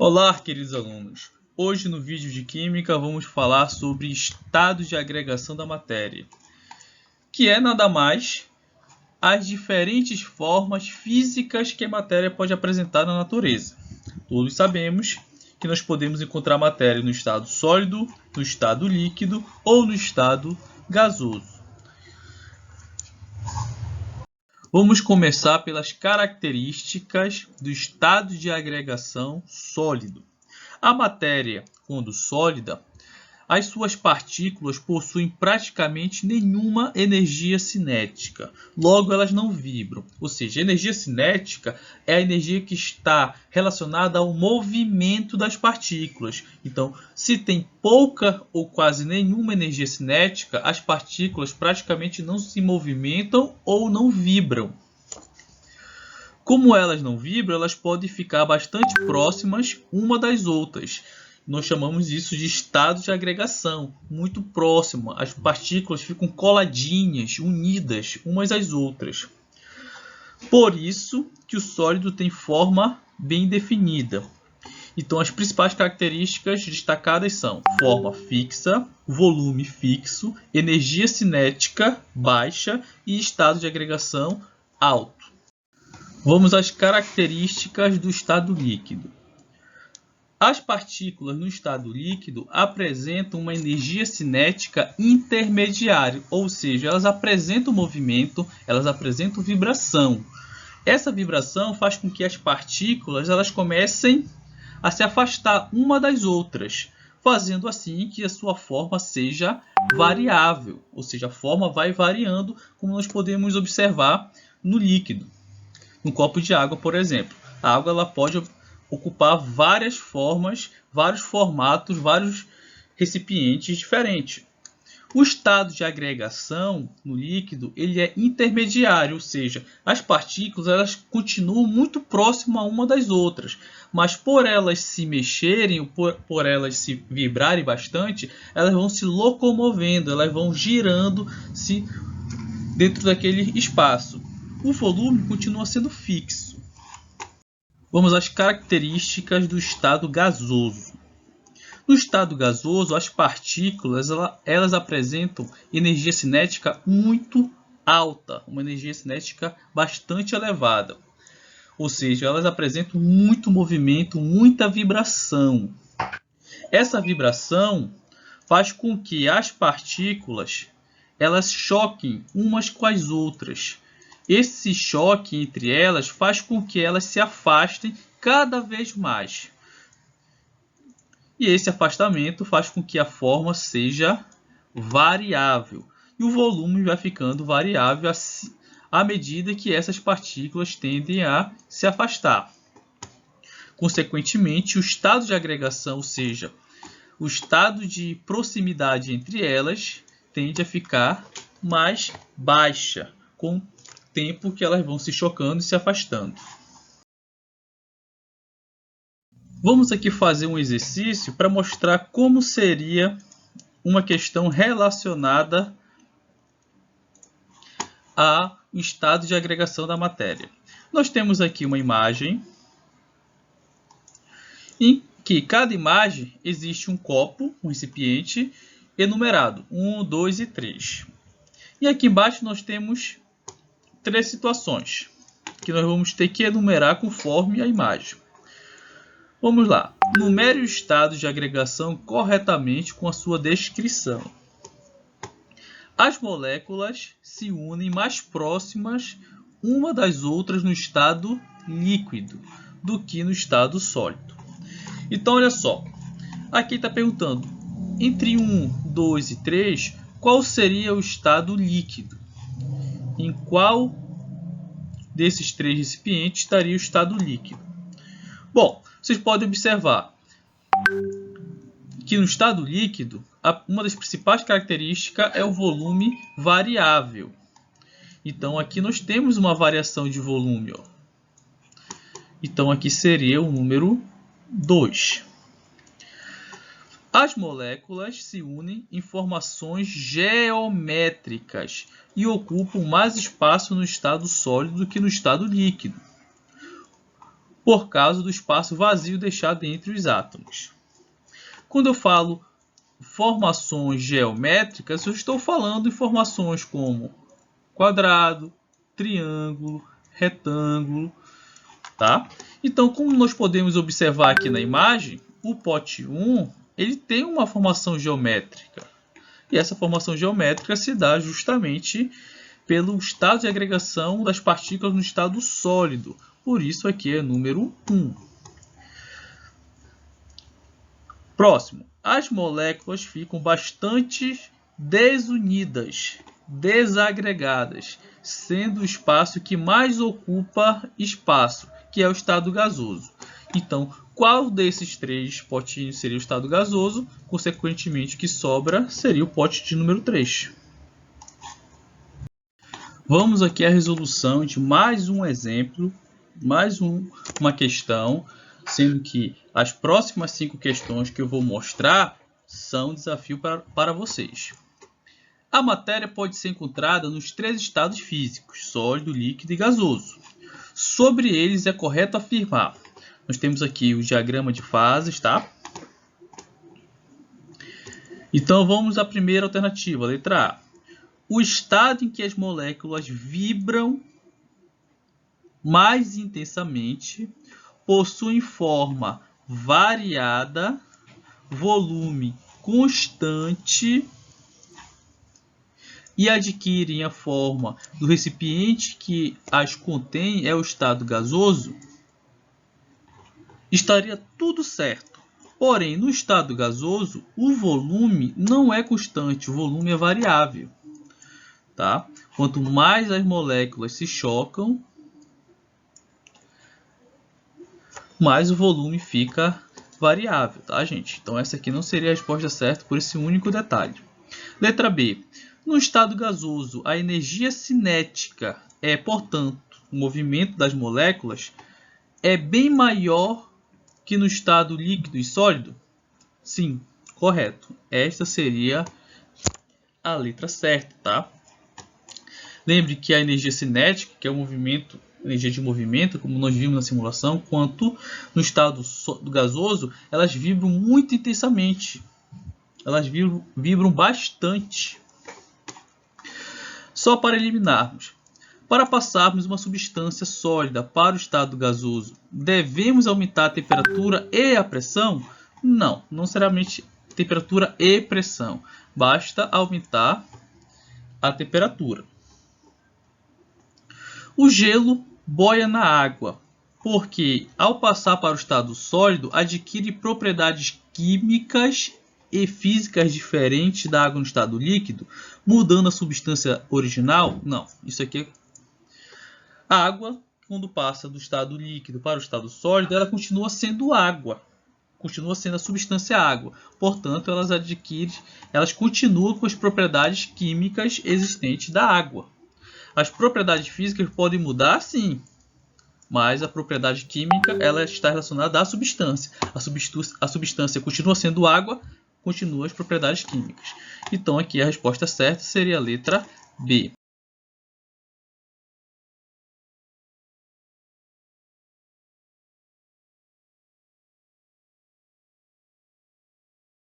Olá, queridos alunos! Hoje no vídeo de Química vamos falar sobre estados de agregação da matéria, que é nada mais as diferentes formas físicas que a matéria pode apresentar na natureza. Todos sabemos que nós podemos encontrar matéria no estado sólido, no estado líquido ou no estado gasoso. Vamos começar pelas características do estado de agregação sólido. A matéria, quando sólida, as suas partículas possuem praticamente nenhuma energia cinética. Logo, elas não vibram. Ou seja, a energia cinética é a energia que está relacionada ao movimento das partículas. Então, se tem pouca ou quase nenhuma energia cinética, as partículas praticamente não se movimentam ou não vibram. Como elas não vibram, elas podem ficar bastante próximas uma das outras. Nós chamamos isso de estado de agregação, muito próximo. As partículas ficam coladinhas, unidas umas às outras. Por isso que o sólido tem forma bem definida. Então, as principais características destacadas são forma fixa, volume fixo, energia cinética baixa e estado de agregação alto. Vamos às características do estado líquido. As partículas no estado líquido apresentam uma energia cinética intermediária, ou seja, elas apresentam movimento, elas apresentam vibração. Essa vibração faz com que as partículas elas comecem a se afastar uma das outras, fazendo assim que a sua forma seja variável, ou seja, a forma vai variando, como nós podemos observar no líquido. No copo de água, por exemplo, a água ela pode ocupar várias formas, vários formatos, vários recipientes diferentes. O estado de agregação no líquido ele é intermediário, ou seja, as partículas elas continuam muito próximas uma das outras, mas por elas se mexerem, por elas se vibrarem bastante, elas vão se locomovendo, elas vão girando-se dentro daquele espaço. O volume continua sendo fixo. Vamos às características do estado gasoso. No estado gasoso, as partículas elas apresentam energia cinética muito alta, uma energia cinética bastante elevada. Ou seja, elas apresentam muito movimento, muita vibração. Essa vibração faz com que as partículas elas choquem umas com as outras. Esse choque entre elas faz com que elas se afastem cada vez mais. E esse afastamento faz com que a forma seja variável. E o volume vai ficando variável à medida que essas partículas tendem a se afastar. Consequentemente, o estado de agregação, ou seja, o estado de proximidade entre elas, tende a ficar mais baixa, com tempo que elas vão se chocando e se afastando. Vamos aqui fazer um exercício para mostrar como seria uma questão relacionada ao estado de agregação da matéria. Nós temos aqui uma imagem em que cada imagem existe um copo, um recipiente enumerado, 1, 2 e 3. E aqui embaixo nós temos três situações que nós vamos ter que enumerar conforme a imagem. Vamos lá. Numere o estado de agregação corretamente com a sua descrição. As moléculas se unem mais próximas uma das outras no estado líquido do que no estado sólido. Então, olha só. Aqui está perguntando, entre 1, 2 e 3, qual seria o estado líquido? Em qual desses três recipientes estaria o estado líquido? Bom, vocês podem observar que no estado líquido, uma das principais características é o volume variável. Então, aqui nós temos uma variação de volume. Ó. Então, aqui seria o número 2. As moléculas se unem em formações geométricas e ocupam mais espaço no estado sólido do que no estado líquido. por causa do espaço vazio deixado entre os átomos. Quando eu falo formações geométricas, eu estou falando em formações como quadrado, triângulo, retângulo, tá? Então, como nós podemos observar aqui na imagem, o pote 1 ele tem uma formação geométrica. E essa formação geométrica se dá justamente pelo estado de agregação das partículas no estado sólido. Por isso aqui é número 1. Próximo. As moléculas ficam bastante desunidas, desagregadas, sendo o espaço que mais ocupa espaço, que é o estado gasoso. Então, qual desses 3 potinhos seria o estado gasoso? Consequentemente, o que sobra seria o pote de número 3. Vamos aqui à resolução de mais um exemplo, uma questão, sendo que as próximas 5 questões que eu vou mostrar são desafio para vocês. A matéria pode ser encontrada nos 3 estados físicos, sólido, líquido e gasoso. Sobre eles é correto afirmar. Nós temos aqui o diagrama de fases, tá? Então vamos à primeira alternativa, letra A. O estado em que as moléculas vibram mais intensamente possui forma variada, volume constante e adquirem a forma do recipiente que as contém, é o estado gasoso, estaria tudo certo. Porém, no estado gasoso, o volume não é constante, o volume é variável. Tá? Quanto mais as moléculas se chocam, mais o volume fica variável, tá, gente? Então essa aqui não seria a resposta certa por esse único detalhe. Letra B. No estado gasoso, a energia cinética é, portanto, o movimento das moléculas é bem maior que no estado líquido e sólido? Sim, correto. Esta seria a letra certa, tá? Lembre que a energia cinética, que é o movimento, energia de movimento, como nós vimos na simulação, quanto no estado gasoso, elas vibram muito intensamente. Elas vibram bastante. Só para eliminarmos. Para passarmos uma substância sólida para o estado gasoso, devemos aumentar a temperatura e a pressão? Não, não necessariamente temperatura e pressão. Basta aumentar a temperatura. O gelo boia na água, porque ao passar para o estado sólido, adquire propriedades químicas e físicas diferentes da água no estado líquido, mudando a substância original? Não, isso aqui a água, quando passa do estado líquido para o estado sólido, ela continua sendo água, continua sendo a substância água. Portanto, elas continuam com as propriedades químicas existentes da água. As propriedades físicas podem mudar, sim, mas a propriedade química ela está relacionada à substância. A substância continua sendo água, continuam as propriedades químicas. Então, aqui a resposta certa seria a letra B.